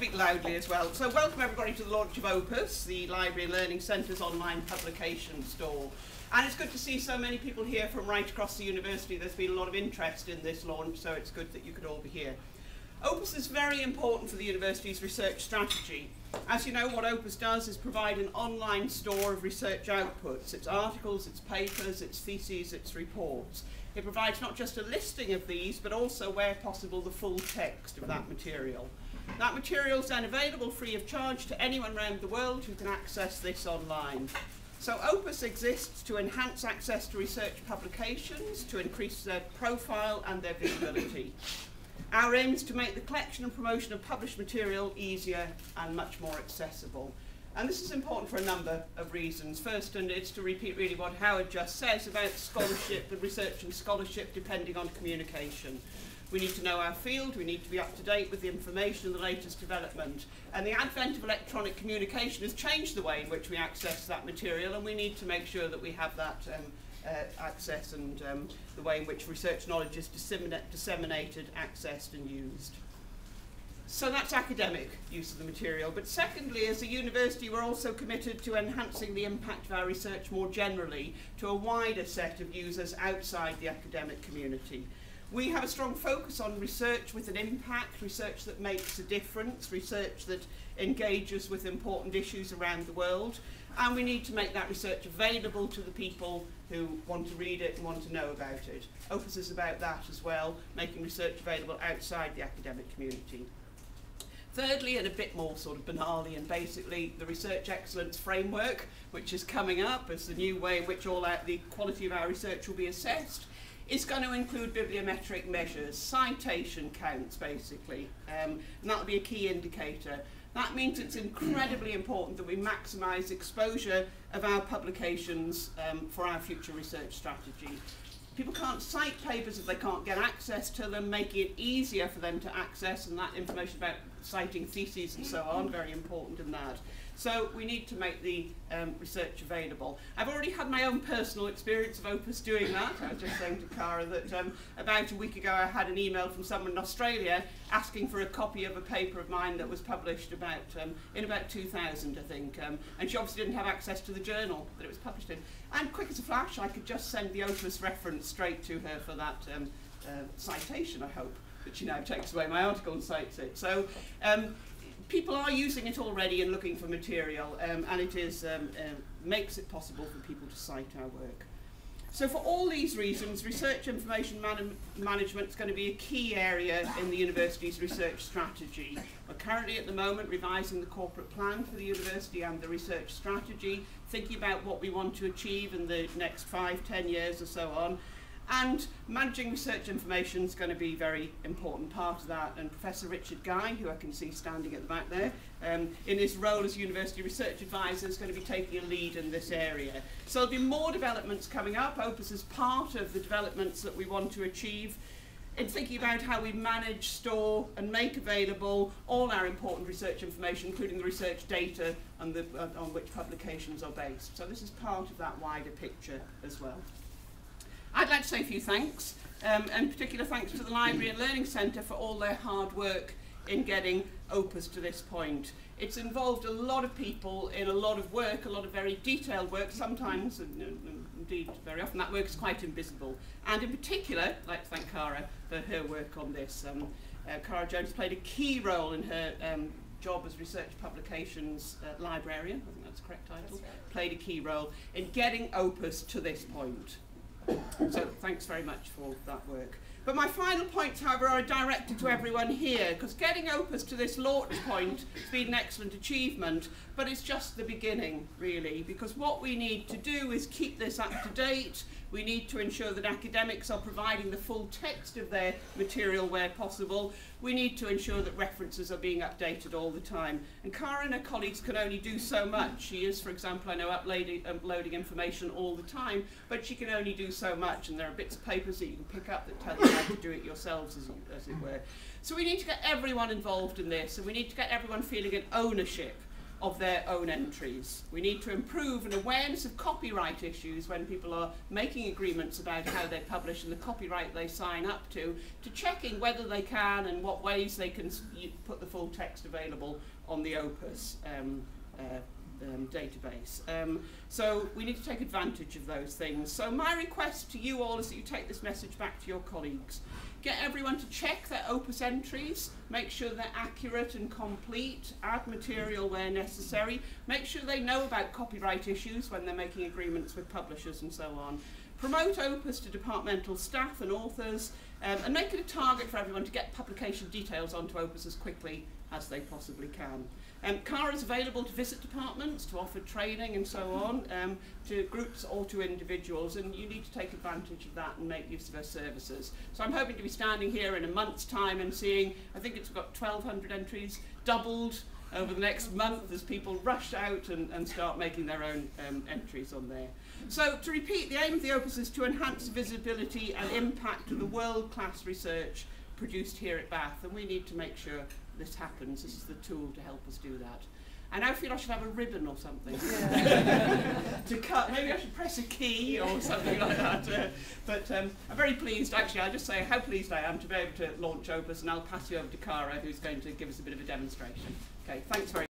Speak loudly as well. So welcome everybody to the launch of OPuS, the Library and Learning Centre's online publication store. And it's good to see so many people here from right across the university. There's been a lot of interest in this launch, so it's good that you could all be here. OPuS is very important for the university's research strategy. As you know, what OPuS does is provide an online store of research outputs. It's articles, it's papers, it's theses, it's reports. It provides not just a listing of these, but also, where possible, the full text of that material. That material is then available free of charge to anyone around the world who can access this online. So OPuS exists to enhance access to research publications, to increase their profile and their visibility. Our aim is to make the collection and promotion of published material easier and much more accessible. And this is important for a number of reasons. First, and it's to repeat really what Howard just says about scholarship and research and scholarship depending on communication. We need to know our field, we need to be up to date with the information and the latest development. And the advent of electronic communication has changed the way in which we access that material, and we need to make sure that we have that access and the way in which research knowledge is disseminated, accessed and used. So that's academic use of the material. But secondly, as a university, we're also committed to enhancing the impact of our research more generally to a wider set of users outside the academic community. We have a strong focus on research with an impact, research that makes a difference, research that engages with important issues around the world, and we need to make that research available to the people who want to read it and want to know about it. OPuS is about that as well, making research available outside the academic community. Thirdly, and a bit more sort of banally and basically, the Research Excellence Framework, which is coming up as the new way in which the quality of our research will be assessed, is going to include bibliometric measures, citation counts basically, and that'll be a key indicator. That means it's incredibly important that we maximise exposure of our publications for our future research strategy. People can't cite papers if they can't get access to them, making it easier for them to access, and that information about citing theses and so on, very important in that. So we need to make the research available. I've already had my own personal experience of OPuS doing that. I was just saying to Cara that about a week ago I had an email from someone in Australia asking for a copy of a paper of mine that was published about in about 2000, I think, and she obviously didn't have access to the journal that it was published in. And quick as a flash, I could just send the OPuS reference straight to her for that citation, I hope, that she now takes away my article and cites it. So people are using it already and looking for material, and it is makes it possible for people to cite our work. So for all these reasons, research information management is going to be a key area in the university's research strategy. We're currently at the moment revising the corporate plan for the university and the research strategy, thinking about what we want to achieve in the next 5, 10 years or so on. And managing research information is going to be a very important part of that. And Professor Richard Guy, who I can see standing at the back there, in his role as University Research Advisor, is going to be taking a lead in this area. So there'll be more developments coming up. OPuS is part of the developments that we want to achieve in thinking about how we manage, store and make available all our important research information, including the research data and on which publications are based. So this is part of that wider picture as well. I'd like to say a few thanks, and particular thanks to the Library and Learning Centre for all their hard work in getting OPuS to this point. It's involved a lot of people in a lot of work, a lot of very detailed work, sometimes, and indeed very often, that work is quite invisible. And in particular, I'd like to thank Cara for her work on this. Cara Jones played a key role in her job as Research Publications Librarian, I think that's the correct title, right. Played a key role in getting OPuS to this point. So thanks very much for that work. But my final points, however, are directed to everyone here, because getting OPuS to this launch point has been an excellent achievement, but it's just the beginning, really, because what we need to do is keep this up to date. We need to ensure that academics are providing the full text of their material where possible. We need to ensure that references are being updated all the time. And Cara and her colleagues can only do so much. She is, for example, I know, uploading information all the time, but she can only do so much, and there are bits of papers that you can pick up that tell you how to do it yourselves, as it were. So we need to get everyone involved in this, and we need to get everyone feeling an ownership of their own entries. We need to improve an awareness of copyright issues when people are making agreements about how they publish and the copyright they sign up to checking whether they can and what ways they can put the full text available on the OPuS database. So we need to take advantage of those things. So my request to you all is that you take this message back to your colleagues. Get everyone to check their OPuS entries, make sure they're accurate and complete, add material where necessary, make sure they know about copyright issues when they're making agreements with publishers and so on. Promote OPuS to departmental staff and authors, and make it a target for everyone to get publication details onto OPuS as quickly as they possibly can. CARA is available to visit departments, to offer training and so on, to groups or to individuals, and you need to take advantage of that and make use of our services. So I'm hoping to be standing here in a month's time and seeing, I think it's got 1,200 entries, doubled over the next month as people rush out and start making their own entries on there. So to repeat, the aim of the OPuS is to enhance the visibility and impact of the world-class research produced here at Bath, and we need to make sure this happens. This is the tool to help us do that. I now feel I should have a ribbon or something to cut. Maybe I should press a key or something like that. But I'm very pleased, actually. I'll just say how pleased I am to be able to launch OPuS, and I'll pass you over to CARA, who's going to give us a bit of a demonstration. Okay, thanks very much.